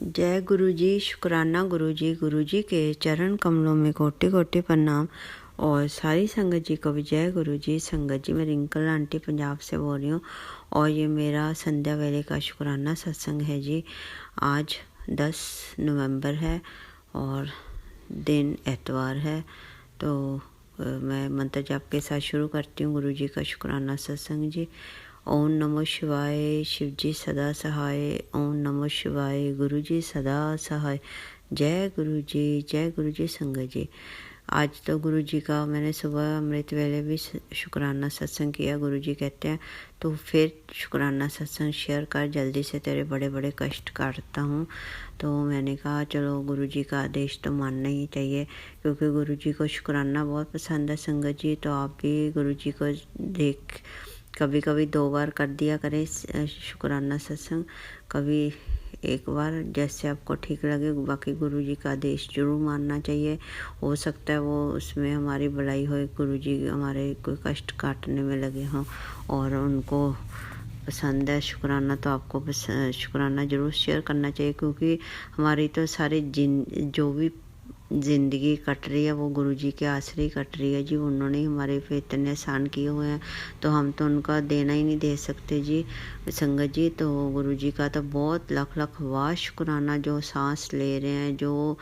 जय गुरु जी। शुक्राना गुरु जी के चरण कमलों में कोटि कोटि प्रणाम। और सारी संगत जी को भी जय गुरु जी। संगत जी, मैं रिंकल आंटी पंजाब से बोल रही हूँ और ये मेरा संध्या वेले का शुक्राना सत्संग है जी। आज 10 नवंबर है और दिन एतवार है। तो मैं मंत्र जाप के साथ शुरू करती हूँ गुरु जी का शुक्राना सत्संग जी। ओम नमो शिवाय, शिव जी सदा सहाय। ओम नमो शिवाय, गुरु जी सदा सहाय। जय गुरु जी संगत जी। आज तो गुरु जी का मैंने सुबह अमृत वेले भी शुक्राना सत्संग किया। गुरु जी कहते हैं तो फिर शुक्राना सत्संग शेयर कर, जल्दी से तेरे बड़े बड़े कष्ट काटता हूँ। तो मैंने कहा चलो गुरु जी का आदेश तो मानना ही चाहिए, क्योंकि गुरु जी को शुक्राना बहुत पसंद है संगत जी। तो आप भी गुरु जी को देख कभी कभी 2 बार कर दिया करें शुक्राना सत्संग, कभी 1 बार, जैसे आपको ठीक लगे। बाकी गुरु जी का आदेश जरूर मानना चाहिए। हो सकता है वो उसमें हमारी भलाई हो, गुरु जी हमारे कोई कष्ट काटने में लगे हों और उनको पसंद है शुक्राना, तो आपको शुक्राना जरूर शेयर करना चाहिए। क्योंकि हमारी तो सारी जो भी ज़िंदगी कट रही है वो गुरु जी के आश्रय कट रही है जी। उन्होंने हमारे पे इतने एहसान किए हुए हैं, तो हम तो उनका देना ही नहीं दे सकते जी संगत जी। तो गुरु जी का तो बहुत लाख लाख वाह शुक्राना, जो सांस ले रहे हैं, जो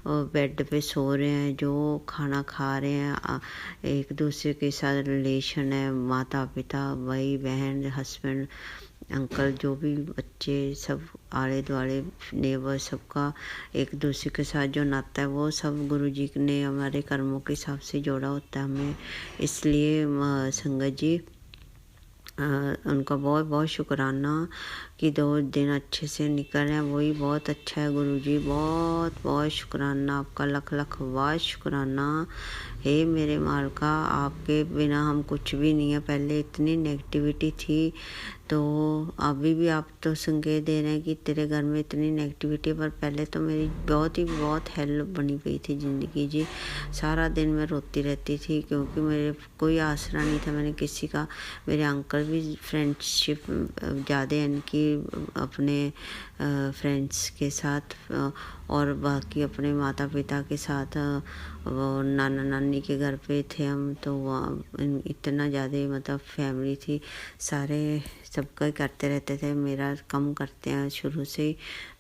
बेड पे सो रहे हैं, जो खाना खा रहे हैं, एक दूसरे के साथ रिलेशन है, माता पिता भाई बहन हस्बैंड अंकल, जो भी बच्चे सब आले दुआले नेबर, सबका एक दूसरे के साथ जो नाता है वो सब गुरु जी ने हमारे कर्मों के हिसाब से जोड़ा होता है हमें। इसलिए संगत जी उनका बहुत बहुत शुक्राना कि 2 दिन अच्छे से निकल रहे हैं, वही बहुत अच्छा है। गुरु जी बहुत बहुत शुक्राना आपका, लख लख वाह शुक्राना। हे मेरे मालिका, आपके बिना हम कुछ भी नहीं है। पहले इतनी नेगेटिविटी थी, तो अभी भी आप तो संकेत दे रहे हैं कि तेरे घर में इतनी नेगेटिविटी, पर पहले तो मेरी बहुत हेल्प बनी हुई थी ज़िंदगी जी। सारा दिन मैं रोती रहती थी, क्योंकि मेरे कोई आसरा नहीं था, मैंने किसी का। मेरे अंकल भी फ्रेंडशिप ज़्यादा है इनकी अपने फ्रेंड्स के साथ, और बाकी अपने माता पिता के साथ वो नाना नानी के घर पे थे हम। तो वहाँ इतना ज़्यादा मतलब फैमिली थी, सारे सबका ही करते रहते थे, मेरा कम करते हैं शुरू से ही।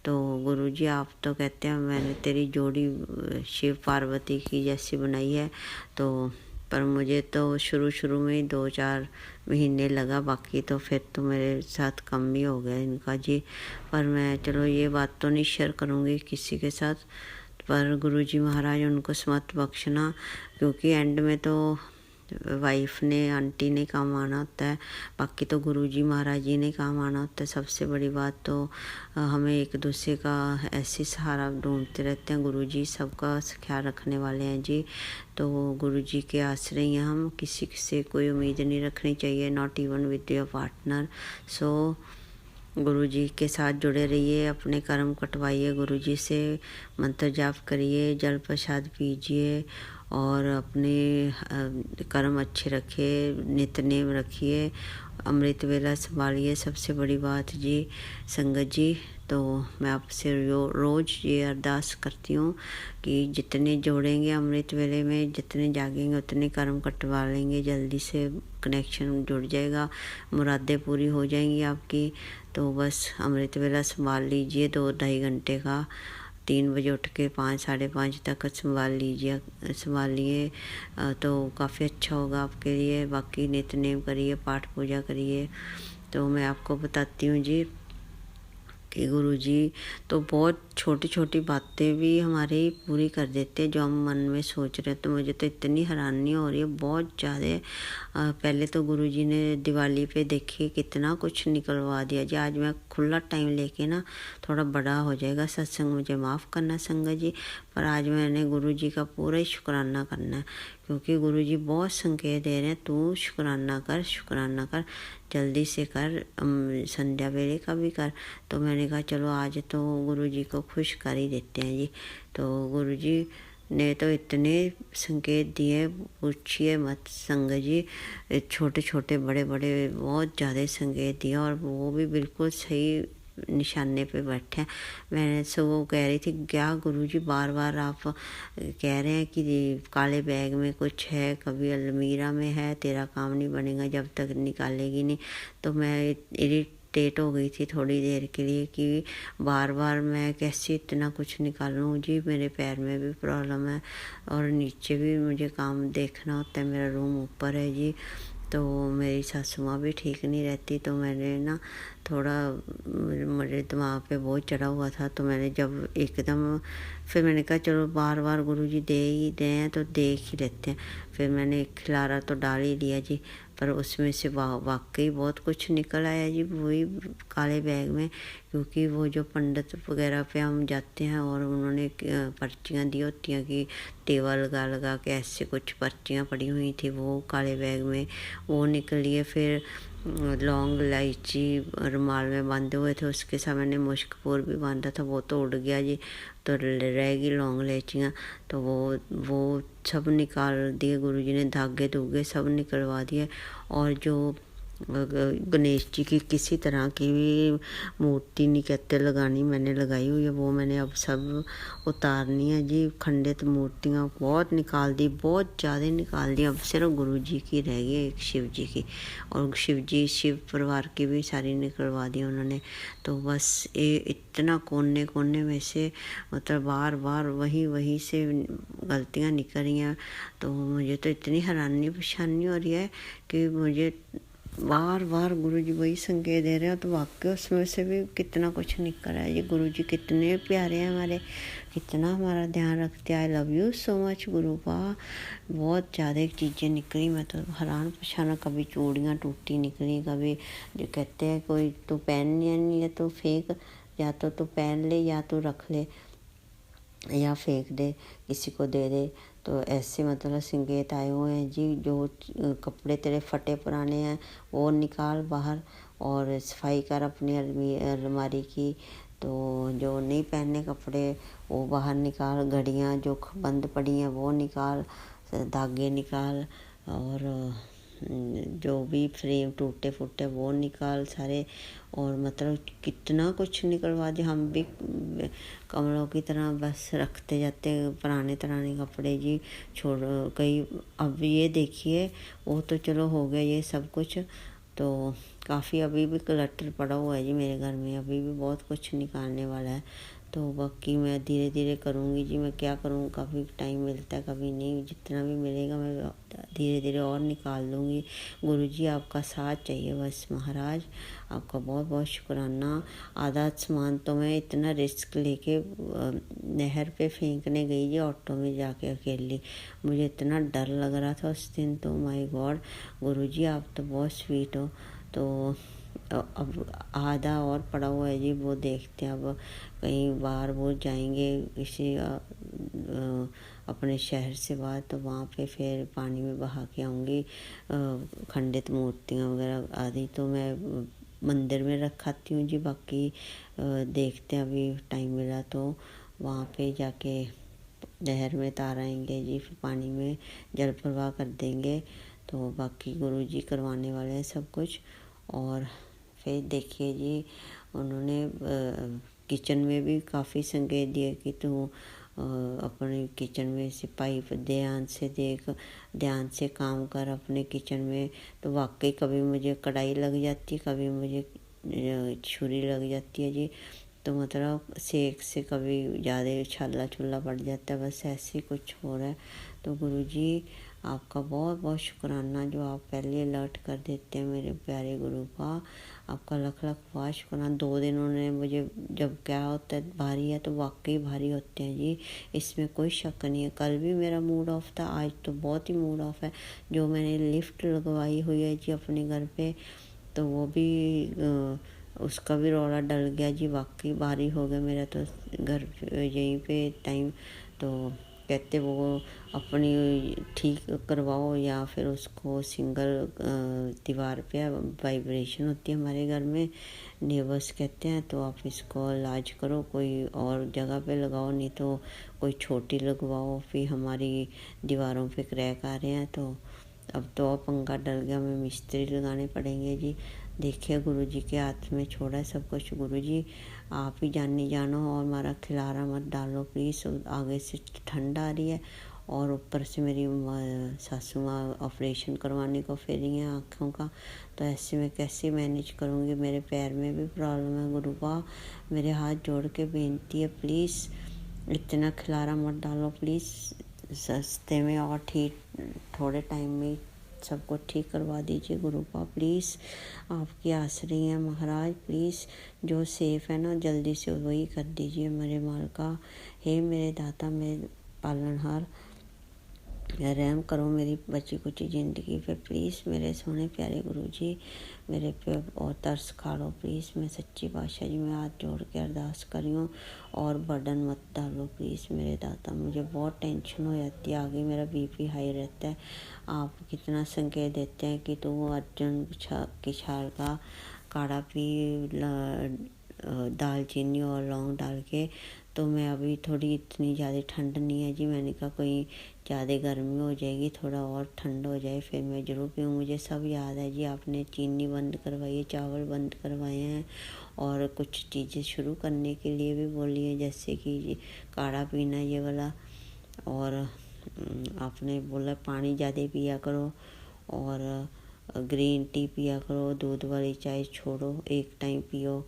तो गुरु जी आप तो कहते हैं मैंने तेरी जोड़ी शिव पार्वती की जैसी बनाई है। तो पर मुझे तो शुरू में ही 2-4 महीने लगा, बाकी तो फिर तो मेरे साथ कम ही हो गया इनका जी। पर मैं चलो ये बात तो नहीं शेयर करूँगी किसी के साथ, पर गुरु जी महाराज उनको समत बख्शना, क्योंकि एंड में तो वाइफ ने आंटी ने काम आना होता है, बाकी तो गुरु जी महाराज जी ने काम आना होता है। सबसे बड़ी बात तो हमें एक दूसरे का ऐसे सहारा ढूंढते रहते हैं। गुरु जी सबका ख्याल रखने वाले हैं जी। तो गुरु जी के आश्रय हैं हम, किसी से कोई उम्मीद नहीं रखनी चाहिए, not even with your partner. So Guru ji के साथ जुड़े रहिए, अपने कर्म कटवाइए, गुरु जी से मंत्र जाप करिए, जल प्रसाद पीजिए और अपने कर्म अच्छे रखिए, नित्यनेम रखिए, अमृत वेला संभालिए। सबसे बड़ी बात जी संगत जी, तो मैं आपसे रोज़ ये अरदास करती हूँ कि जितने जोड़ेंगे अमृत वेले में, जितने जागेंगे उतने कर्म कटवा लेंगे, जल्दी से कनेक्शन जुड़ जाएगा, मुरादें पूरी हो जाएंगी आपकी। तो बस अमृत वेला संभाल लीजिए 2-2.5 घंटे का, 3 बजे उठ के 5-5:30 तक संभाल लिए तो काफ़ी अच्छा होगा आपके लिए। बाकी नित्यनेम करिए, पाठ पूजा करिए। तो मैं आपको बताती हूँ जी कि गुरु जी तो बहुत छोटी छोटी बातें भी हमारी पूरी कर देते हैं जो हम मन में सोच रहे हैं। तो मुझे तो इतनी हैरानी हो रही है बहुत ज़्यादा। पहले तो गुरु जी ने दिवाली पे देखिए कितना कुछ निकलवा दिया जी। आज मैं खुला टाइम लेके ना, थोड़ा बड़ा हो जाएगा सत्संग, मुझे माफ़ करना संगत जी, पर आज मैंने गुरु जी का पूरा ही शुक्राना करना है, क्योंकि गुरु जी बहुत संकेत दे रहे हैं, तू शुक्राना कर, जल्दी से कर, संध्या वेले का भी कर। तो मैंने कहा चलो आज तो गुरु जी को खुश कर ही देते हैं जी। तो गुरु जी ने तो इतने संकेत दिए पूछिए मत संगत जी, छोटे छोटे बड़े बड़े बहुत ज़्यादा संकेत दिए, और वो भी बिल्कुल सही निशाने पे बैठे हैं। मैंने वो कह रही थी क्या गुरुजी बार बार आप कह रहे हैं कि काले बैग में कुछ है, कभी अलमीरा में है, तेरा काम नहीं बनेगा जब तक निकालेगी नहीं। तो मैं इरिटेट हो गई थी थोड़ी देर के लिए कि बार बार मैं कैसे इतना कुछ निकालूं जी, मेरे पैर में भी प्रॉब्लम है और नीचे भी मुझे काम देखना होता है, मेरा रूम ऊपर है जी। तो मेरी सासू माँ भी ठीक नहीं रहती, तो मैंने ना थोड़ा मेरे दिमाग पे बोझ चढ़ा हुआ था। तो मैंने जब एकदम फिर मैंने कहा चलो बार बार गुरुजी दे ही रहे हैं तो देख ही लेते हैं। फिर मैंने खिलारा तो डाल ही लिया जी, पर उसमें से वाकई बहुत कुछ निकल आया जी वही काले बैग में। क्योंकि वो जो पंडित वगैरह पे हम जाते हैं और उन्होंने पर्चियाँ दी होती हैं कि टेबल लगा लगा के ऐसे कुछ पर्चियाँ पड़ी हुई थी, वो काले बैग में वो निकली है। फिर लौंग इलायची रुमाल में बांधे हुए थे, उसके साथ मैंने मुश्कपुर भी बांधा था, वो तो उड़ गया जी। तो रहेगी लौंग इलायचियाँ, तो वो सब निकाल दिए गुरुजी ने, धागे धूगे सब निकलवा दिए। और जो गणेश जी की किसी तरह की भी मूर्ति नहीं कहते लगानी, मैंने लगाई हुई है, वो मैंने अब सब उतारनी है जी। खंडित मूर्तियाँ बहुत निकाल दी, बहुत ज़्यादा निकाल दी, अब सिर्फ गुरु जी की रह गई एक शिव जी की, और शिव परिवार की भी सारी निकलवा दी उन्होंने। तो बस ये इतना कोने कोने में से मतलब बार बार वही से गलतियाँ निकल रही हैं। तो मुझे तो इतनी हैरानी परेशानी हो रही है कि मुझे बार बार गुरुजी वही संकेत दे रहे हैं। तो वाकई उसमें से भी कितना कुछ निकल रहा है जी। गुरुजी कितने प्यारे हैं हमारे, कितना हमारा ध्यान रखते हैं। I love you so much Gurupa. बहुत ज़्यादा चीज़ें निकली, मैं तो हैरान परेशान। कभी चूड़ियाँ टूटी निकली, कभी जो कहते हैं कोई तो पहननी नहीं है तो फेंक, या तो पहन ले या तो रख ले या फेंक दे, किसी को दे दे। तो ऐसे मतलब संकेत आए हुए हैं जी। जो कपड़े तेरे फटे पुराने हैं वो निकाल बाहर और सफाई कर अपनी अलमारी की। तो जो नहीं पहनने कपड़े वो बाहर निकाल, घड़ियाँ जो बंद पड़ी हैं वो निकाल, धागे निकाल, और जो भी फ्रेम टूटे फूटे वो निकाल सारे। और मतलब कितना कुछ निकलवा दिया। हम भी कमलों की तरह बस रखते जाते पुराने कपड़े जी, छोड़ कई। अब ये देखिए वो तो चलो हो गया ये सब कुछ, तो काफ़ी अभी भी क्लटर पड़ा हुआ है जी मेरे घर में, अभी भी बहुत कुछ निकालने वाला है। तो बाकी मैं धीरे धीरे करूँगी जी। मैं क्या करूँ, कभी टाइम मिलता है कभी नहीं, जितना भी मिलेगा मैं धीरे धीरे और निकाल लूँगी। गुरुजी आपका साथ चाहिए बस महाराज, आपका बहुत बहुत शुक्राना। आधा सामान तो मैं इतना रिस्क लेके नहर पे फेंकने गई जी, ऑटो में जाके अकेली। मुझे इतना डर लग रहा था उस दिन, तो माय गॉड गुरुजी आप तो बहुत स्वीट हो। तो अब आधा और पड़ा हुआ है जी, वो देखते हैं अब कहीं बाहर वो जाएंगे किसी अपने शहर से बाहर, तो वहाँ पे फिर पानी में बहा के आऊँगी खंडित मूर्तियाँ वगैरह आदि। तो मैं मंदिर में रखाती हूँ जी। बाकी देखते हैं अभी टाइम मिला तो वहाँ पे जाके नहर में तार आएंगे जी, फिर पानी में जल प्रवाह कर देंगे। तो बाकी गुरुजी करवाने वाले हैं सब कुछ। और फिर देखिए जी उन्होंने किचन में भी काफ़ी संकेत दिए कि तू अपने किचन में से पाइप ध्यान से देख, ध्यान से काम कर अपने किचन में। तो वाकई कभी मुझे कढ़ाई लग जाती है, कभी मुझे छुरी लग जाती है जी। तो मतलब सेक से कभी ज़्यादा छाला छुल्ला पड़ जाता है, बस ऐसे कुछ हो रहा है। तो गुरुजी आपका बहुत बहुत शुक्राना जो आप पहले अलर्ट कर देते हैं मेरे प्यारे गुरु का, आपका लख लख बहुत शुक्राना। 2 दिन उन्होंने मुझे जब क्या होता है भारी है तो वाकई भारी होते हैं जी, इसमें कोई शक नहीं है। कल भी मेरा मूड ऑफ था, आज तो बहुत ही मूड ऑफ है। जो मैंने लिफ्ट लगवाई हुई है जी अपने घर पे, तो वो भी उसका भी रौला डल गया जी, वाकई भारी हो गया मेरा तो घर यहीं पे टाइम। तो कहते वो अपनी ठीक करवाओ या फिर उसको सिंगल दीवार पे वाइब्रेशन होती है हमारे घर में, नेबर्स कहते हैं, तो आप इसको इलाज करो, कोई और जगह पे लगाओ, नहीं तो कोई छोटी लगवाओ। फिर हमारी दीवारों पे क्रैक आ रहे हैं, तो अब तो पंगा डल गया, हमें मिस्त्री लगाने पड़ेंगे जी। देखिए गुरु जी के हाथ में छोड़ा है सब कुछ। गुरु जी आप ही जानो और हमारा खिलारा मत डालो प्लीज़। आगे से ठंड आ रही है और ऊपर से मेरी सासू माँ ऑपरेशन करवाने को फिर रही हैं आँखों का, तो ऐसे में कैसे मैनेज करूँगी। मेरे पैर में भी प्रॉब्लम है गुरु बा, मेरे हाथ जोड़ के बेनती है प्लीज़ इतना खिलारा मत डालो प्लीज़। सस्ते में और ठीक थोड़े टाइम में सब कुछ ठीक करवा दीजिए गुरु बा प्लीज़। आपकी आसरी है महाराज, प्लीज़ जो सेफ़ है ना जल्दी से वही कर दीजिए मेरे माल का। हे मेरे दाता मेरे पालनहार, रहम करो मेरी बची कुची ज़िंदगी पे प्लीज़। मेरे सोने प्यारे गुरुजी मेरे पे और तरस खाड़ो प्लीज़। मैं सच्ची बादशाह जी में हाथ जोड़ के अरदास करी हूँ और बर्डन मत डालो प्लीज़ मेरे दाता। मुझे बहुत टेंशन हो जाती है, आगे मेरा बीपी हाई रहता है। आप कितना संकेत देते हैं कि तू अर्जुन की छाल का काढ़ा पी, दालचीनी और लौंग डाल के। तो मैं अभी थोड़ी इतनी ज़्यादा ठंड नहीं है जी, मैंने कहा कोई ज़्यादा गर्मी हो जाएगी, थोड़ा और ठंड हो जाए फिर मैं ज़रूर पीऊँ। मुझे सब याद है जी, आपने चीनी बंद करवाई है, चावल बंद करवाए हैं और कुछ चीज़ें शुरू करने के लिए भी बोली है, जैसे कि काढ़ा पीना ये वाला, और आपने बोला पानी ज़्यादा पिया करो और ग्रीन टी पिया करो, दूध वाली चाय छोड़ो, एक टाइम पियो,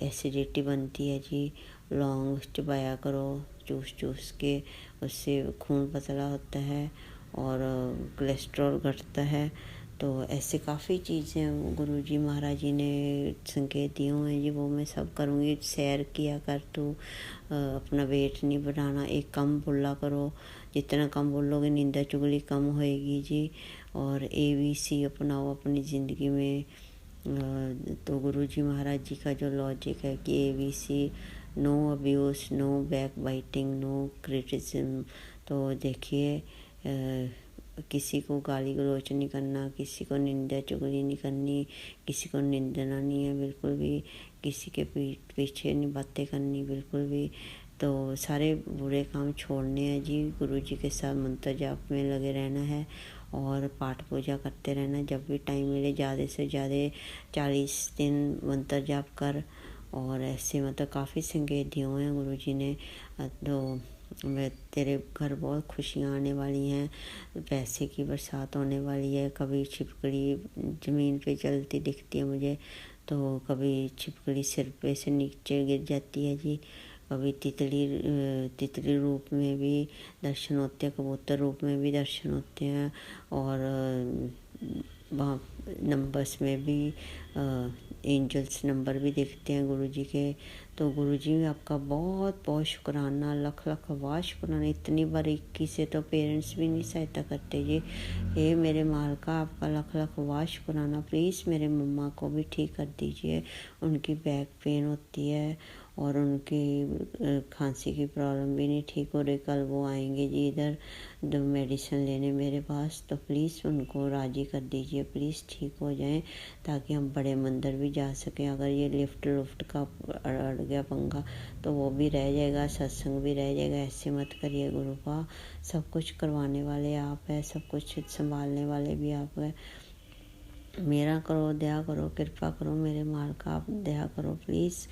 एसिडिटी बनती है जी। लौंग चबाया करो चूस के, उससे खून पतला होता है और कोलेस्ट्रॉल घटता है। तो ऐसे काफ़ी चीज़ें गुरु जी महाराज जी ने संकेत दिए हुए हैं जी, वो मैं सब करूँगी। सैर किया कर तू, अपना वेट नहीं बढ़ाना, एक कम बोला करो, जितना कम बोलोगे निंदा चुगली कम होएगी जी। और ABC अपनाओ अपनी ज़िंदगी में। तो गुरु जी महाराज जी का जो लॉजिक है कि ABC, no abuse, no back biting, no criticism. तो देखिए किसी को गाली गलौज नहीं करना, किसी को निंदा चुगली नहीं करनी, किसी को निंदना नहीं है बिल्कुल भी, किसी के पीछे नहीं बातें करनी बिल्कुल भी। तो सारे बुरे काम छोड़ने हैं जी, गुरु जी के साथ मंत्र जाप में लगे रहना है और पाठ पूजा करते रहना। जब भी टाइम मिले ज़्यादा से ज़्यादा 40 दिन मंत्र जाप कर। और ऐसे मतलब काफ़ी संकेत दिए हुए हैं गुरु जी ने। तो मैं तेरे घर बहुत खुशियाँ आने वाली हैं, पैसे की बरसात होने वाली है। कभी छिपकली ज़मीन पे चलती दिखती है मुझे, तो कभी छिपकली सिर पे से नीचे गिर जाती है जी, कभी तितली रूप में भी दर्शन होते हैं, कबूतर रूप में भी दर्शन होते हैं, और वहाँ नंबर्स में भी एंजल्स नंबर भी देखते हैं गुरु जी के। तो गुरु जी आपका बहुत बहुत शुक्राना, लख लख वाह शुक्राना। इतनी बारीकी से तो पेरेंट्स भी नहीं सहायता करते जी। हे मेरे मालका आपका लख लख वाह शुक्राना। प्लीज़ मेरे मम्मा को भी ठीक कर दीजिए, उनकी बैक पेन होती है और उनकी खांसी की प्रॉब्लम भी नहीं ठीक हो रही। कल वो आएंगे जी इधर दो मेडिसिन लेने मेरे पास, तो प्लीज़ उनको राज़ी कर दीजिए, प्लीज़ ठीक हो जाएं ताकि हम बड़े मंदिर भी जा सकें। अगर ये लिफ्ट का अड़ गया पंगा तो वो भी रह जाएगा, सत्संग भी रह जाएगा। ऐसे मत करिए गुरु का, सब कुछ करवाने वाले आप है, सब कुछ संभालने वाले भी आप है। मेरा करो, दया करो, कृपा करो मेरे माल का, आप दया करो प्लीज़।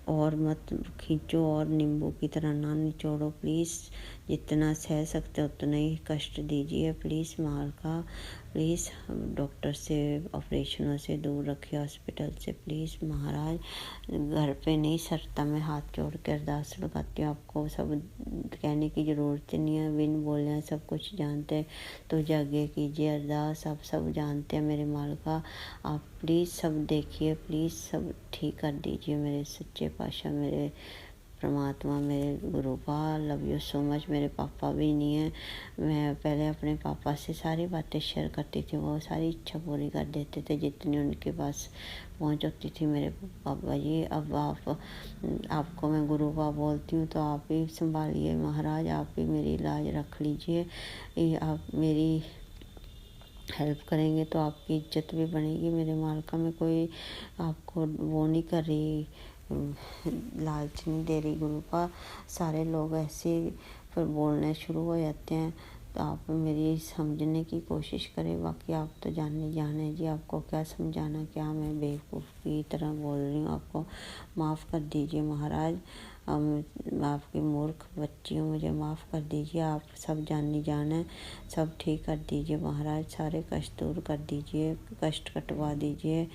और मत खींचो और नींबू की तरह ना निचोड़ो प्लीज़। जितना सह सकते उतना ही कष्ट दीजिए प्लीज़ माल का। प्लीज़ डॉक्टर से, ऑपरेशनों से दूर रखिए, हॉस्पिटल से प्लीज़ महाराज। घर पे नहीं सरता, मैं हाथ जोड़ के अरदास लगाती हूँ। आपको सब कहने की ज़रूरत नहीं है, बिन बोले सब कुछ जानते हैं। तो जागे कीजिए अरदास, आप सब जानते हैं मेरे माल का। आप प्लीज़ सब देखिए, प्लीज़ सब ठीक कर दीजिए मेरे सच्चे पातशाह, मेरे परमात्मा, मेरे गुरु पा। Love you so much. मेरे पापा भी नहीं है, मैं पहले अपने पापा से सारी बातें शेयर करती थी, वो सारी इच्छा पूरी कर देते थे जितनी उनके पास पहुंच होती थी मेरे पापा जी। अब आपको मैं गुरु पा बोलती हूँ, तो आप ही संभालिए महाराज, आप ही मेरी लाज रख लीजिए। आप मेरी हेल्प करेंगे तो आपकी इज्जत भी बनेगी मेरे मालका। में कोई आपको वो नहीं कर रही, लालच नहीं दे रही गुरु का। सारे लोग ऐसे फिर बोलने शुरू हो जाते हैं, तो आप मेरी समझने की कोशिश करें। बाकी आप तो जाने जी, आपको क्या समझाना, क्या मैं बेवकूफ़ की तरह बोल रही हूँ। आपको माफ़ कर दीजिए महाराज, आपकी मूर्ख बच्ची हूँ, मुझे माफ़ कर दीजिए। आप सब जान है, सब ठीक कर दीजिए महाराज, सारे कष्ट दूर कर दीजिए, कष्ट कटवा दीजिए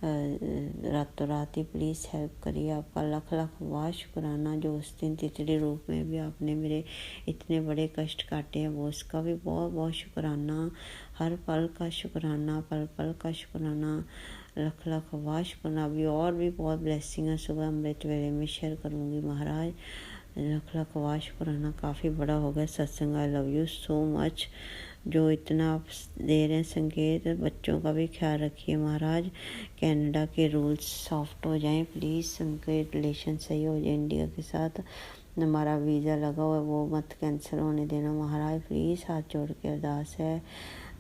रातों रात ही। प्लीज़ हेल्प करिए। आपका लख लख वाह शुक्राना, जो उस दिन तितली रूप में भी आपने मेरे इतने बड़े कष्ट काटे हैं, वो उसका भी बहुत बहुत शुक्राना। हर पल का शुक्राना, पल पल का शुक्राना, लख लख वाह शुक्राना। अभी और भी बहुत ब्लेसिंग है, सुबह अमृत वेले में शेयर करूँगी महाराज। लख लख वाह शुक्राना। काफ़ी बड़ा हो गया सत्संग। आई लव यू सो मच। जो इतना आप दे रहे हैं संकेत, बच्चों का भी ख्याल रखिए महाराज। कनाडा के रूल्स सॉफ्ट हो जाएं प्लीज़, उनके रिलेशन सही हो जाए इंडिया के साथ। हमारा वीज़ा लगा हुआ है वो मत कैंसिल होने देना महाराज, प्लीज़ हाथ जोड़ के अरदास है।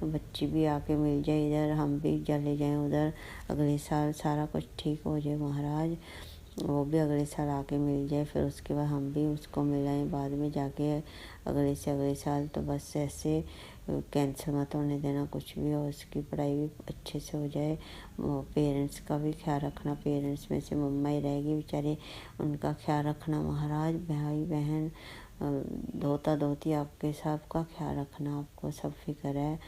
बच्ची भी आके मिल जाए इधर, हम भी चले जाएं उधर, अगले साल सारा कुछ ठीक हो जाए महाराज। वो भी अगले साल आके मिल जाए, फिर उसके बाद हम भी उसको मिलाएं बाद में जाके अगले से अगले साल। तो बस ऐसे कैंसिल मत होने देना कुछ भी, और उसकी पढ़ाई भी अच्छे से हो जाए। पेरेंट्स का भी ख्याल रखना, पेरेंट्स में से मम्मा ही रहेगी बेचारे, उनका ख्याल रखना महाराज। भाई बहन धोता धोती आपके सबका ख्याल रखना, आपको सब फिक्र है।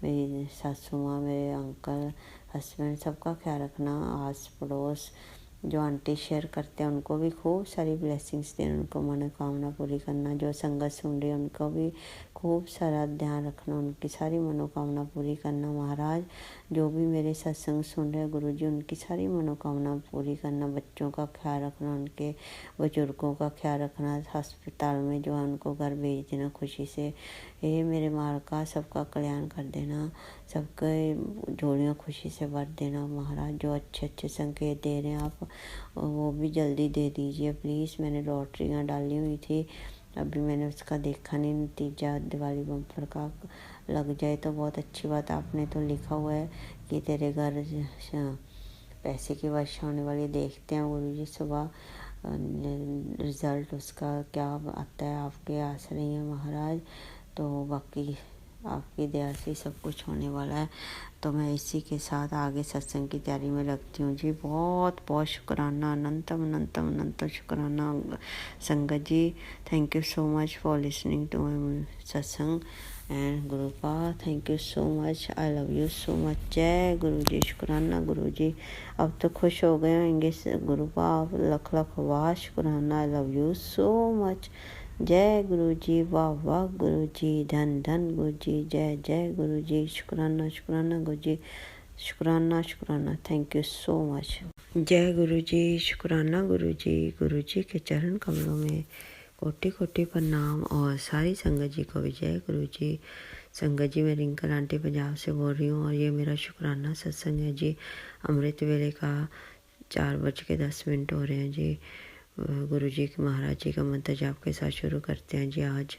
मेरी सासू माँ, मेरे अंकल, हस्बैंड, सबका ख्याल रखना। आस पड़ोस जो आंटी शेयर करते हैं उनको भी खूब सारी ब्लेसिंग्स देना, उनको मनोकामना पूरी करना। जो संगत सुन रही है उनको भी खूब सारा ध्यान रखना, उनकी सारी मनोकामना पूरी करना महाराज। जो भी मेरे सत्संग सुन रहे हैं गुरु जी, उनकी सारी मनोकामना पूरी करना। बच्चों का ख्याल रखना, उनके बुजुर्गों का ख्याल रखना। अस्पताल में जो है उनको घर भेज देना खुशी से। ये मेरे माल का सबका कल्याण कर देना, सबके झोलियाँ खुशी से भर देना महाराज। जो अच्छे अच्छे संकेत दे रहे हैं आप, वो भी जल्दी दे दीजिए प्लीज़। मैंने लॉटरियाँ डाली हुई थी, अभी मैंने उसका देखा नहीं नतीजा। दिवाली बम्पर का लग जाए तो बहुत अच्छी बात। आपने तो लिखा हुआ है कि तेरे घर पैसे की वर्षा होने वाली। देखते हैं गुरु जी सुबह रिज़ल्ट उसका क्या आता है, आपके आस रही है महाराज। तो बाकी आपकी दया से सब कुछ होने वाला है। तो मैं इसी के साथ आगे सत्संग की तैयारी में लगती हूँ जी। बहुत बहुत शुक्राना, अनंतम अनंतम अनंतम शुक्राना संगत जी। Thank you so much for listening to my satsang and Gurupa, thank you so much. I love you so much. जय गुरु जी। शुक्राना गुरु जी। अब तो खुश हो गए होंगे गुरुपा, आप लख लख वाह शुक्राना। आई लव यू सो मच। जय गुरु जी। वाह वाह गुरु जी। धन धन गुरु जी। जय जय गुरु जी। शुक्राना शुक्राना गुरु जी। शुक्राना शुक्राना। Thank you so much. जय गुरु जी। शुक्राना गुरु जी। गुरु जी के चरण कमलों में कोटि कोटि प्रणाम और सारी संगत जी को भी जय गुरु जी। संगत जी मैं रिंकल आंटी पंजाब से बोल रही हूँ और ये मेरा शुक्राना सत्संग है जी। अमृत वेले का 4:10 हो रहे हैं जी। गुरु जी के महाराज जी का मंत्र जाप के साथ शुरू करते हैं जी। आज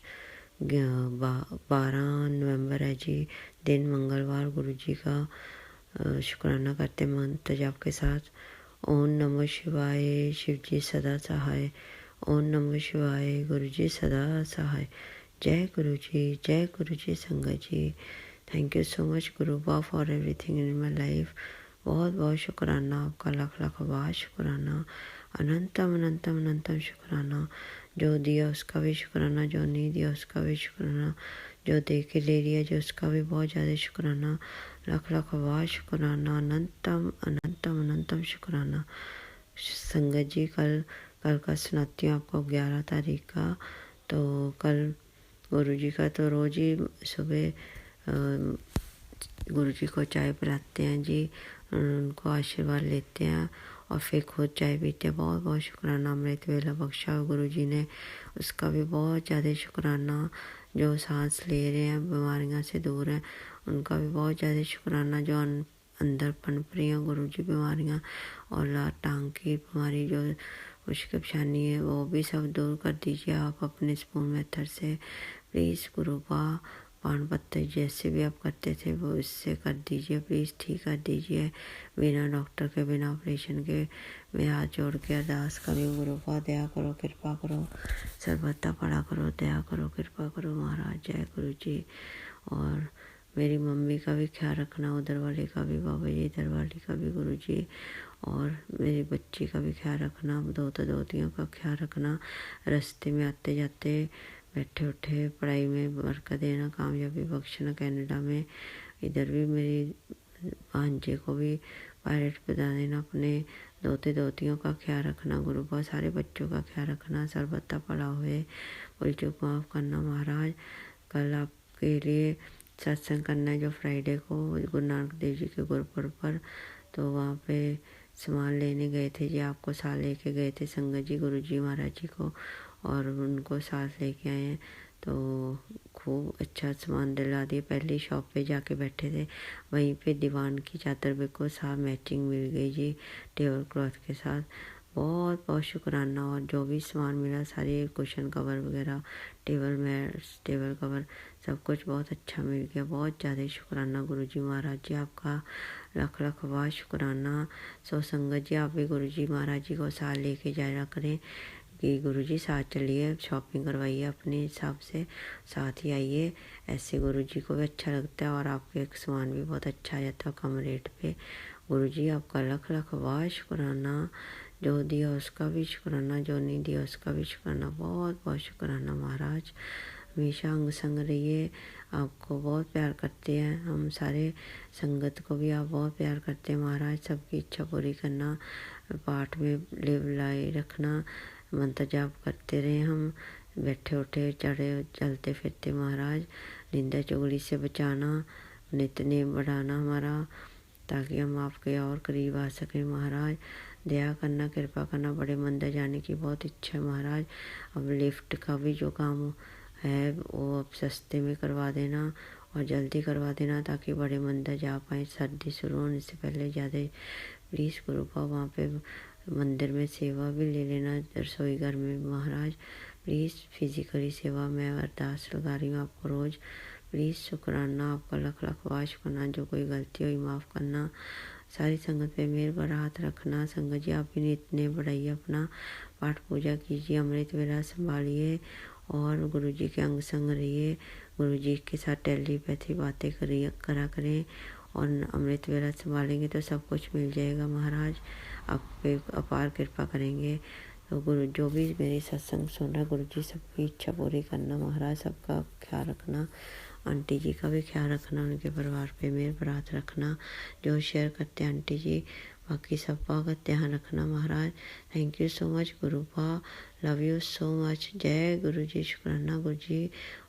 12 नवंबर है जी, दिन मंगलवार। गुरु जी का शुक्राना करते हैं मंत्र जाप के साथ। ओम नमः शिवाय, शिव जी सदा सहाय। ओम नमः शिवाय, गुरु जी सदा सहाय। जय गुरु जी। जय गुरु जी। संगत जी thank you so much Gurupa for everything in my life. बहुत बहुत शुक्राना आपका, लख लख वाह शुक्राना। अनंतम अनंतम अनंतम शुक्राना। जो दिया उसका भी शुक्राना, जो नहीं दिया उसका भी शुक्राना, जो दे के ले लिया जो उसका भी बहुत ज़्यादा शुक्राना। लख लख वाह शुक्राना। अनंतम अनंतम अनंतम शुक्राना। संगत जी कल का सुनाती हूँ आपको 11 तारीख का। तो कल गुरु जी का तो रोज़ ही सुबह गुरु जी को चाय पिलाते हैं जी, उनको आशीर्वाद लेते हैं और फिर खुद चाय पीते हैं। बहुत बहुत शुक्राना। अमृत वेला बख्शा गुरु जी ने, उसका भी बहुत ज़्यादा शुक्राना। जो सांस ले रहे हैं, बीमारियां से दूर हैं, उनका भी बहुत ज़्यादा शुक्राना। जो अंदर पनप रही हैं गुरु जी बीमारियाँ और टांग की बीमारी जो मुश्किल परेशानी है, वो भी सब दूर कर दीजिए आप अपने स्पून मेथड से प्लीज़ गुरुबा। पान पत्ते जैसे भी आप करते थे वो इससे कर दीजिए प्लीज़, ठीक कर दीजिए बिना डॉक्टर के, बिना ऑपरेशन के। मैं हाथ जोड़ के अरदास करी गुरुपा दया करो, कृपा करो, सर्वथा पड़ा करो, दया करो, कृपा करो महाराज। जय गुरु जी। और मेरी मम्मी का भी ख्याल रखना, उधर वाले का भी, बाबा जी इधर वाली का भी गुरु जी। और मेरी बच्ची का भी ख्याल रखना, दोतियों का ख्याल रखना। रास्ते में आते जाते बैठे उठे पढ़ाई में बरकत देना, कामयाबी बख्शना कनाडा में। इधर भी मेरी भांजे को भी पायलट बना देना। अपने दोतियों का ख्याल रखना गुरुपा, सारे बच्चों का ख्याल रखना। सर्वथा पड़ा हुए भूल चूक माफ़ करना महाराज। कल आपके लिए सत्संग करना है जो फ्राइडे को गुरु नानक देव जी के गुरुपुरब पर, तो वहाँ पे सामान लेने गए थे जी। आपको साथ लेके गए थे संगत जी, गुरु जी महाराज जी को, और उनको साथ लेके आए हैं। तो खूब अच्छा सामान दिला दिए। पहले शॉप पे जाके बैठे थे, वहीं पे दीवान की चादर पे को साथ मैचिंग मिल गई जी टेबल क्लॉथ के साथ। बहुत बहुत शुक्राना। और जो भी सामान मिला, सारे कुशन कवर वगैरह, टेबल मैट्स, टेबल कवर, सब कुछ बहुत अच्छा मिल गया। बहुत ज़्यादा शुक्राना गुरु जी महाराज जी, आपका लाख लाख वाह शुक्राना। सो संगत जी आप भी गुरु जी महाराज जी को साथ लेके जाया करें कि गुरु जी साथ चलिए, शॉपिंग करवाइए अपने हिसाब से, साथ ही आइए। ऐसे गुरु जी को भी अच्छा लगता है और आपके सामान भी बहुत अच्छा आ जाता है कम रेट पे। गुरु जी आपका लाख लाख वाह शुक्राना। जो दिया उसका भी शुक्राना, जो नहीं दिया उसका भी शुक्राना। बहुत बहुत शुक्राना महाराज। हमेशा अंग संग रहिए। आपको बहुत प्यार करते हैं हम सारे, संगत को भी आप बहुत प्यार करते हैं महाराज। सबकी इच्छा पूरी करना, पाठ में लिवलाई रखना, मंत्र जाप करते रहे हम, बैठे उठे चढ़े चलते फिरते महाराज। निंदा चुगली से बचाना, नित्यनेम बढ़ाना हमारा, ताकि हम आपके और करीब आ सकें महाराज। दया करना, कृपा करना। बड़े मंदिर जाने की बहुत इच्छा है महाराज। अब लिफ्ट का भी जो काम है वो अब सस्ते में करवा देना और जल्दी करवा देना, ताकि बड़े मंदिर जा पाएँ सर्दी शुरू होने से पहले ज़्यादा। प्लीज़ गुरुपा वहाँ पे मंदिर में सेवा भी ले लेना, रसोई घर में महाराज। प्लीज़ फिजिकली सेवा में अरदास लगा रही हूँ आपको रोज़। प्लीज़ शुक्राना, आपका लाख लाख वाह शुक्राना। जो कोई गलती हुई माफ़ करना। सारी संगत पे मेहर पर हाथ रखना। संगत जी आप भी इतने बढ़ाइए, अपना पाठ पूजा कीजिए, अमृत वेला संभालिए और गुरु जी के अंग संग रहिए। गुरु जी के साथ टेलीपैथी बातें करा करें और अमृत वेला संभालेंगे तो सब कुछ मिल जाएगा महाराज। आप पे अपार कृपा करेंगे। तो गुरु जो भी मेरी सत्संग सुन रहा, गुरु जी सबकी इच्छा पूरी करना महाराज। सबका ख्याल रखना, आंटी जी का भी ख्याल रखना, उनके परिवार पे मेरे पर हाथ रखना। जो शेयर करते हैं आंटी जी, बाकी सबका का ध्यान रखना महाराज। Thank you so much Gurupa, love you so much. जय गुरु जी, शुक्राना गुरु जी,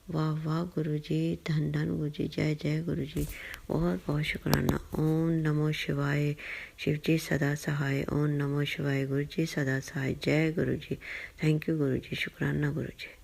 वाह वाह गुरु जी, धन धन गुरु जी, जय जय गुरु जी, बहुत बहुत शुक्राना। ओम नमो शिवाय। शिव जी सदा सहाय। ओम नमो शिवाय। गुरु जी सदा सहाय। जय गुरु जी। थैंक यू गुरु जी, शुक्राना गुरु जी।